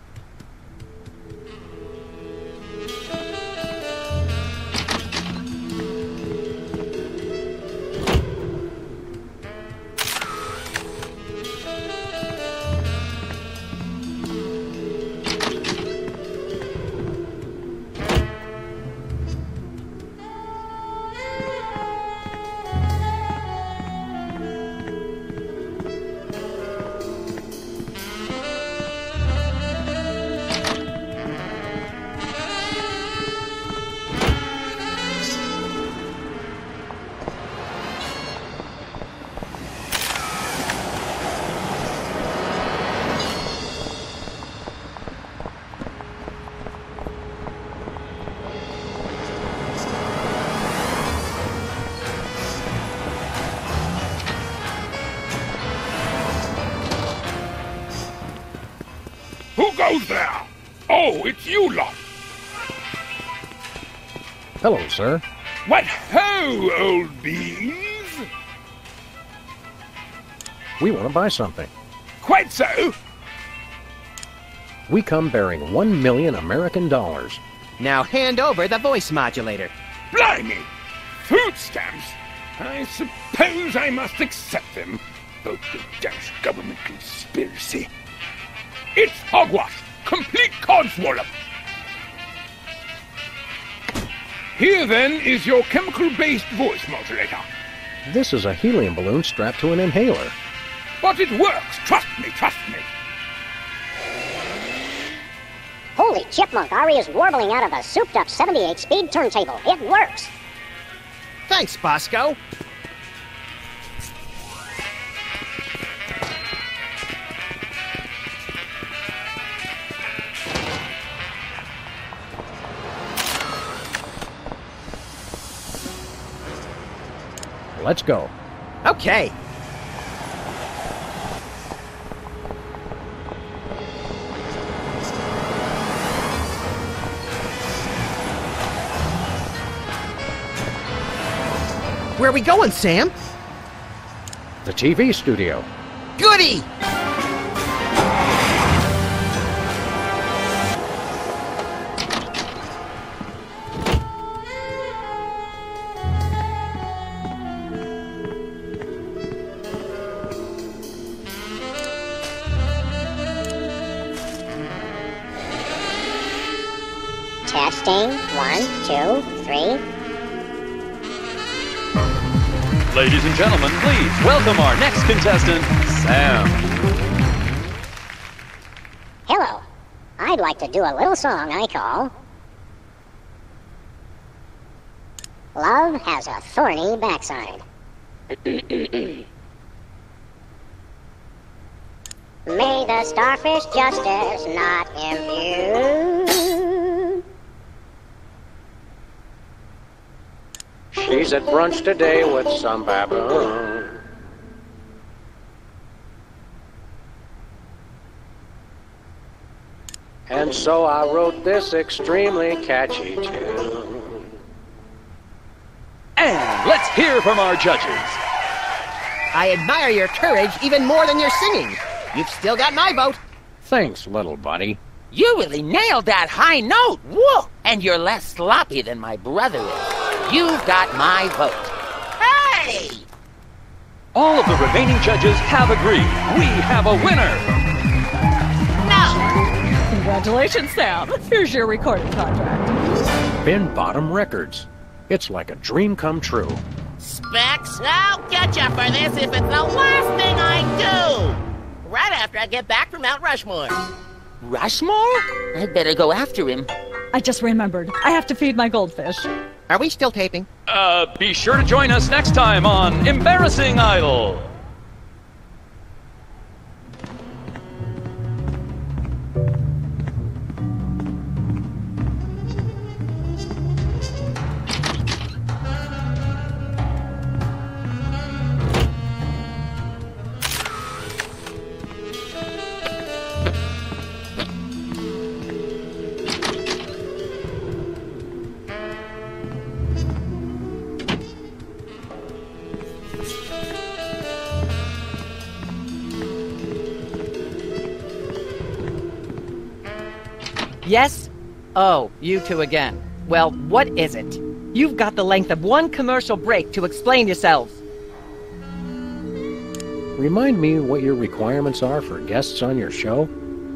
Who's there? Oh, it's you lot. Hello, sir. What ho, old bees? We want to buy something. Quite so. We come bearing 1 million American dollars. Now hand over the voice modulator. Blimey! Food stamps? I suppose I must accept them. Both the Dutch government conspiracy. It's hogwash! Complete codswallop! Here, then, is your chemical-based voice modulator. This is a helium balloon strapped to an inhaler. But it works! Trust me, trust me! Holy chipmunk, Ari is warbling out of a souped-up 78-speed turntable. It works! Thanks, Bosco. Let's go. Okay. Where are we going, Sam? The TV studio. Goody! Testing. 1, 2, 3. Ladies and gentlemen, please welcome our next contestant, Sam. Hello. I'd like to do a little song I call Love Has a Thorny Backside. May the starfish justice not impute. She's at brunch today with some baboon. And so I wrote this extremely catchy tune. And let's hear from our judges. I admire your courage even more than your singing. You've still got my vote. Thanks, little buddy. You really nailed that high note. Whoa! And you're less sloppy than my brother is. You've got my vote. Hey! All of the remaining judges have agreed. We have a winner. No! Congratulations, Sam. Here's your recording contract. Bin Bottom Records. It's like a dream come true. Specs, I'll get you for this if it's the last thing I do. Right after I get back from Mount Rushmore. Rushmore? I'd better go after him. I just remembered. I have to feed my goldfish. Are we still taping? Be sure to join us next time on Embarrassing Idol. Yes? Oh, you two again. Well, what is it? You've got the length of one commercial break to explain yourselves. Remind me what your requirements are for guests on your show?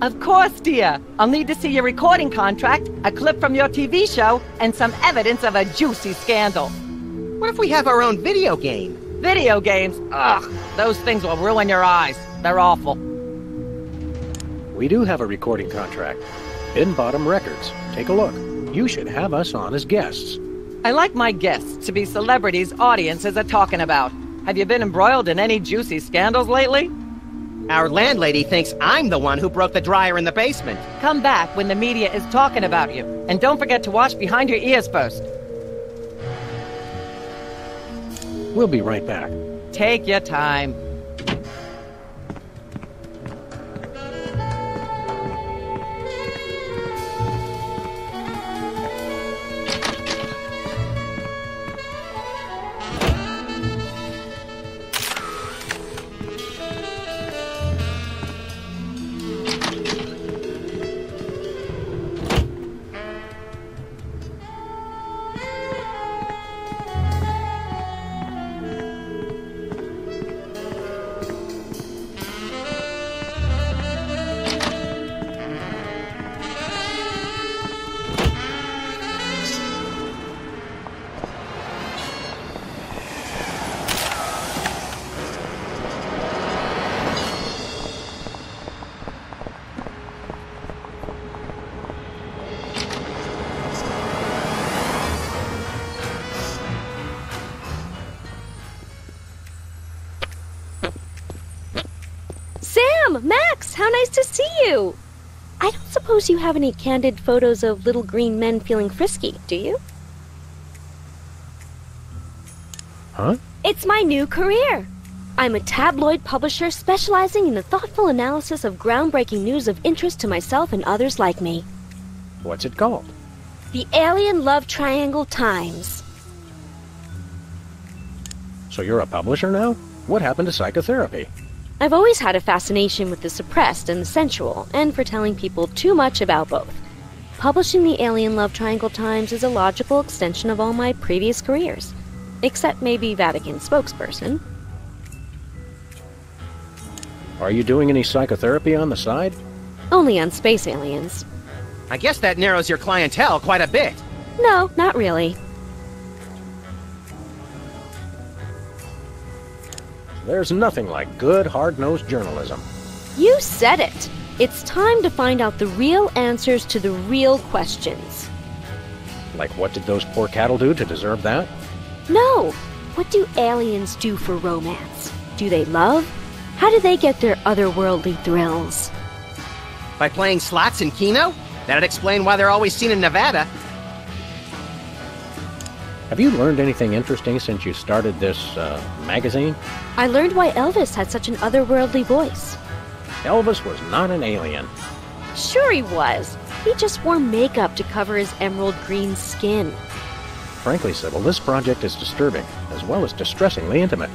Of course, dear. I'll need to see your recording contract, a clip from your TV show, and some evidence of a juicy scandal. What if we have our own video game? Video games? Ugh, those things will ruin your eyes. They're awful. We do have a recording contract. Bin Bottom Records. Take a look. You should have us on as guests. I like my guests to be celebrities audiences are talking about. Have you been embroiled in any juicy scandals lately? Our landlady thinks I'm the one who broke the dryer in the basement. Come back when the media is talking about you. And don't forget to wash behind your ears first. We'll be right back. Take your time. Alex, how nice to see you! I don't suppose you have any candid photos of little green men feeling frisky, do you? Huh? It's my new career. I'm a tabloid publisher specializing in the thoughtful analysis of groundbreaking news of interest to myself and others like me. What's it called? The Alien Love Triangle Times. So you're a publisher now? What happened to psychotherapy? I've always had a fascination with the suppressed and the sensual, and for telling people too much about both. Publishing the Alien Love Triangle Times is a logical extension of all my previous careers. Except maybe Vatican spokesperson. Are you doing any psychotherapy on the side? Only on space aliens. I guess that narrows your clientele quite a bit. No, not really. There's nothing like good, hard-nosed journalism. You said it. It's time to find out the real answers to the real questions. Like what did those poor cattle do to deserve that? No. What do aliens do for romance? Do they love? How do they get their otherworldly thrills? By playing slots in Keno? That'd explain why they're always seen in Nevada. Have you learned anything interesting since you started this, magazine? I learned why Elvis had such an otherworldly voice. Elvis was not an alien. Sure he was. He just wore makeup to cover his emerald green skin. Frankly, Sybil, this project is disturbing, as well as distressingly intimate.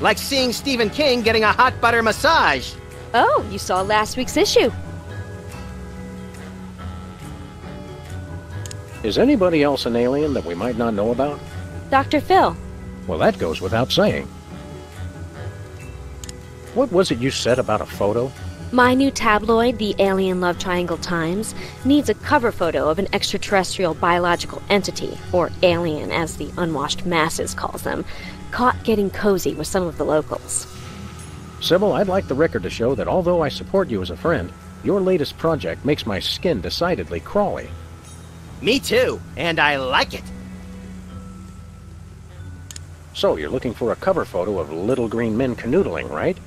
Like seeing Stephen King getting a hot butter massage. Oh, you saw last week's issue. Is anybody else an alien that we might not know about? Dr. Phil. Well, that goes without saying. What was it you said about a photo? My new tabloid, the Alien Love Triangle Times, needs a cover photo of an extraterrestrial biological entity, or alien as the unwashed masses calls them, caught getting cozy with some of the locals. Sybil, I'd like the record to show that although I support you as a friend, your latest project makes my skin decidedly crawly. Me too, and I like it. So, you're looking for a cover photo of little green men canoodling, right?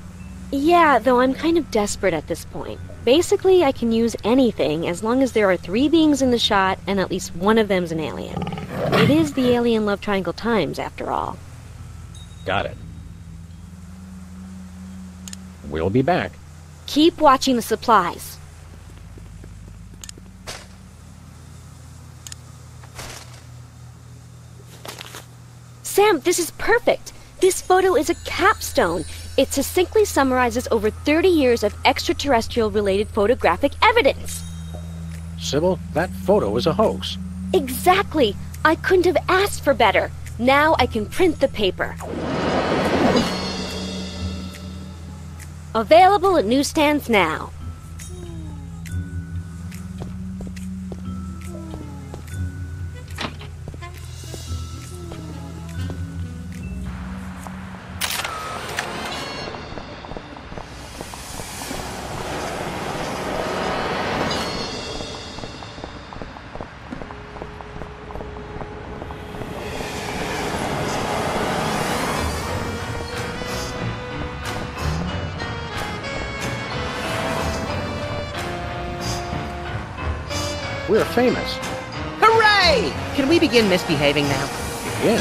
Yeah, though I'm kind of desperate at this point. Basically, I can use anything as long as there are 3 beings in the shot and at least one of them's an alien. It is the Alien Love Triangle Times, after all. Got it. We'll be back. Keep watching the supplies. Sam, this is perfect. This photo is a capstone. It succinctly summarizes over 30 years of extraterrestrial-related photographic evidence. Sybil, that photo is a hoax. Exactly. I couldn't have asked for better. Now I can print the paper. Available at newsstands now. We're famous. Hooray! Can we begin misbehaving now? Yeah.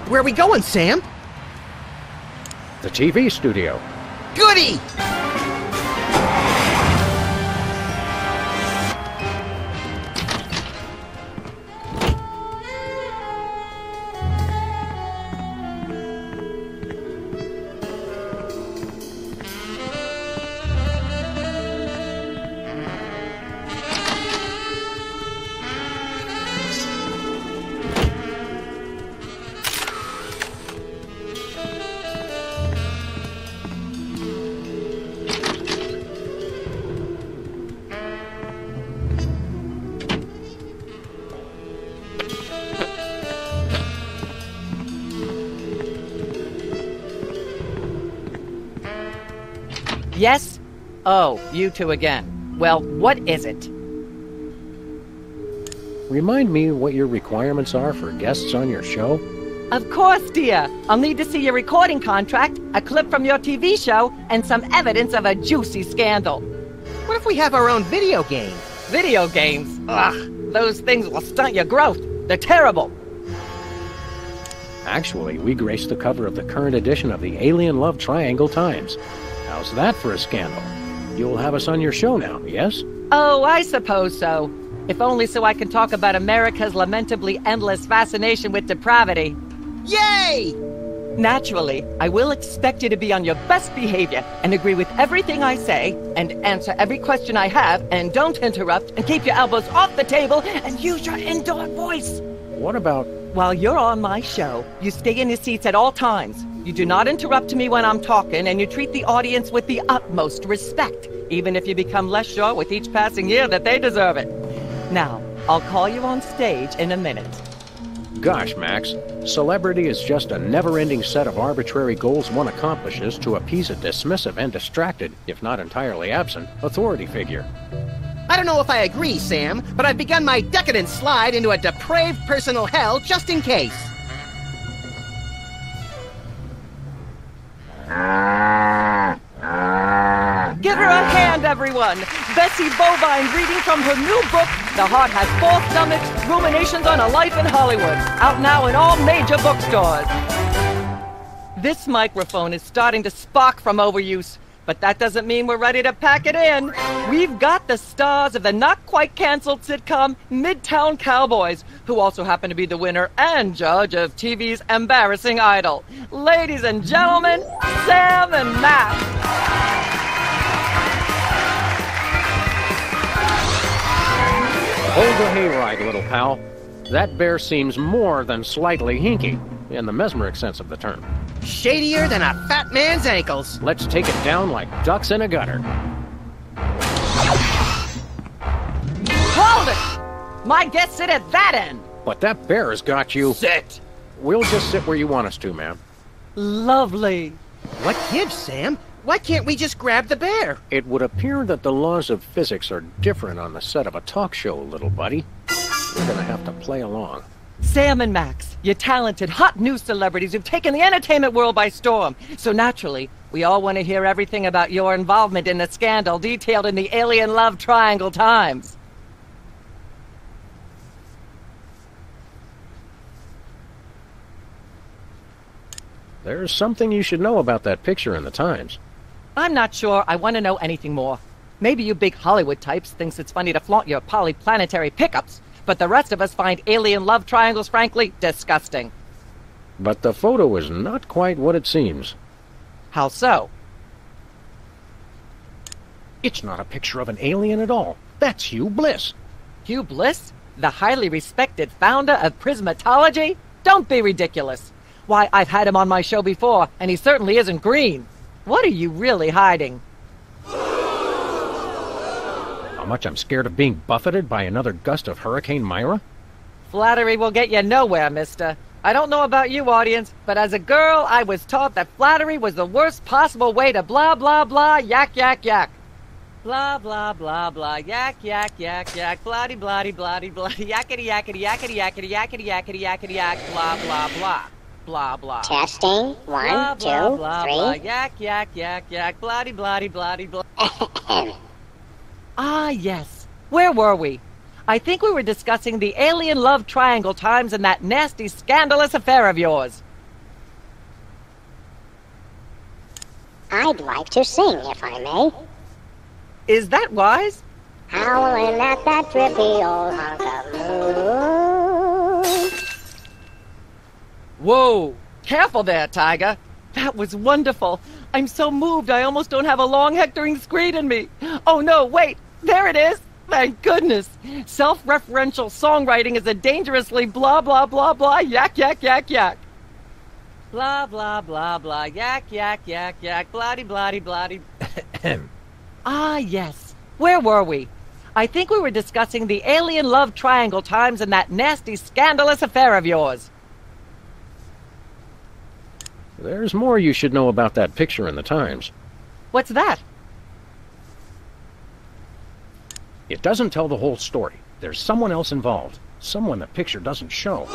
Where are we going, Sam? The TV studio. Goody! Yes? Oh, you two again. Well, what is it? remind me what your requirements are for guests on your show? Of course, dear. I'll need to see your recording contract, a clip from your TV show, and some evidence of a juicy scandal. What if we have our own video game? Video games? Ugh, those things will stunt your growth. They're terrible. Actually, we grace the cover of the current edition of the Alien Love Triangle Times. How's that for a scandal? You'll have us on your show now, yes? Oh, I suppose so. If only so I can talk about America's lamentably endless fascination with depravity. Yay! Naturally, I will expect you to be on your best behavior and agree with everything I say and answer every question I have and don't interrupt and keep your elbows off the table and use your indoor voice. What about... While you're on my show, you stay in your seats at all times. You do not interrupt me when I'm talking, and you treat the audience with the utmost respect, even if you become less sure with each passing year that they deserve it. Now, I'll call you on stage in a minute. Gosh, Max, celebrity is just a never-ending set of arbitrary goals one accomplishes to appease a dismissive and distracted, if not entirely absent, authority figure. I don't know if I agree, Sam, but I've begun my decadent slide into a depraved personal hell just in case. Give her a hand, everyone! Bessie Bovine reading from her new book, The Heart Has Four Stomachs, Ruminations on a Life in Hollywood, out now in all major bookstores. This microphone is starting to spark from overuse, but that doesn't mean we're ready to pack it in. We've got the stars of the not-quite-canceled sitcom Midtown Cowboys, who also happen to be the winner and judge of TV's Embarrassing Idol. Ladies and gentlemen, Sam and Matt. Hold the hayride, little pal. That bear seems more than slightly hinky, in the mesmeric sense of the term. Shadier than a fat man's ankles. Let's take it down like ducks in a gutter. Hold it! My guests sit at that end. But that bear has got you... Sit! We'll just sit where you want us to, ma'am. Lovely. What gives, Sam? Why can't we just grab the bear? It would appear that the laws of physics are different on the set of a talk show, little buddy. We're gonna have to play along. Sam and Max, you're talented, hot news celebrities who've taken the entertainment world by storm. So naturally, we all want to hear everything about your involvement in the scandal detailed in the Alien Love Triangle Times. There's something you should know about that picture in the Times. I'm not sure I want to know anything more. Maybe you big Hollywood types thinks it's funny to flaunt your polyplanetary pickups, but the rest of us find alien love triangles, frankly, disgusting. But the photo is not quite what it seems. How so? It's not a picture of an alien at all. That's Hugh Bliss. Hugh Bliss? The highly respected founder of Prismatology? Don't be ridiculous. Why, I've had him on my show before, and he certainly isn't green. What are you really hiding? How much I'm scared of being buffeted by another gust of Hurricane Myra? Flattery will get you nowhere, mister. I don't know about you, audience, but as a girl, I was taught that flattery was the worst possible way to blah, blah, blah, yak, yak, yak. Blah, blah, blah, blah, yak, yak, yak, yak, blah-de, blah-de, blah-de, blah-de, yakety, yakety, yakety, yakety, yakety, yakety, yakety, yak, blah, blah, blah. Blah, blah. Testing. One, blah, two, blah, blah, three. blah, yak, yak, yak, yak, blah-de, blah-de, blah-de, blah. Ah, yes. Where were we? I think we were discussing the alien love triangle times and that nasty, scandalous affair of yours. I'd like to sing, if I may. Is that wise? Howling at that drippy old hunk of moon. Whoa! Careful there, Tiger. That was wonderful. I'm so moved I almost don't have a long hectoring screed in me. Oh no, wait! There it is! Thank goodness! Self-referential songwriting is a dangerously blah blah blah blah yak yak yak yak. Blah blah blah blah yak yak yak yak blah-de blah-de blah-de. Ah, yes. Where were we? I think we were discussing the alien love triangle times and that nasty, scandalous affair of yours. There's more you should know about that picture in the Times. What's that? It doesn't tell the whole story. There's someone else involved. Someone the picture doesn't show.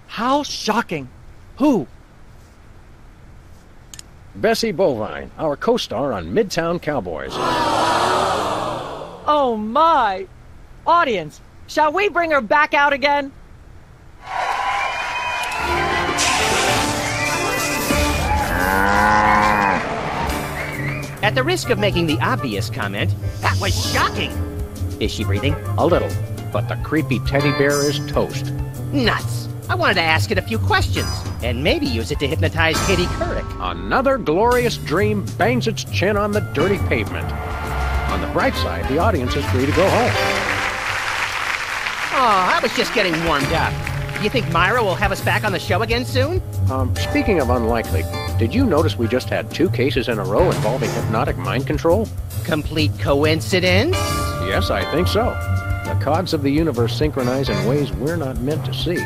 How shocking. Who? Bessie Bovine, our co-star on Midtown Cowboys. Oh my! Audience, shall we bring her back out again? At the risk of making the obvious comment, that was shocking! Is she breathing? A little, but the creepy teddy bear is toast. Nuts! I wanted to ask it a few questions, and maybe use it to hypnotize Katie Couric. Another glorious dream bangs its chin on the dirty pavement. On the bright side, the audience is free to go home. Oh, I was just getting warmed up. Do you think Myra will have us back on the show again soon? Speaking of unlikely, did you notice we just had 2 cases in a row involving hypnotic mind control? Complete coincidence? Yes, I think so. The cogs of the universe synchronize in ways we're not meant to see.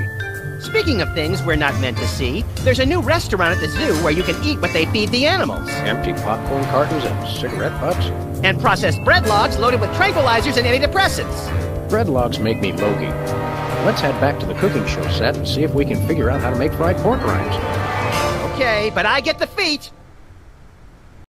Speaking of things we're not meant to see, there's a new restaurant at the zoo where you can eat what they feed the animals. Empty popcorn cartons and cigarette butts? And processed bread logs loaded with tranquilizers and antidepressants. Bread logs make me logy. Let's head back to the cooking show set and see if we can figure out how to make fried pork rinds. Okay, but I get the feet.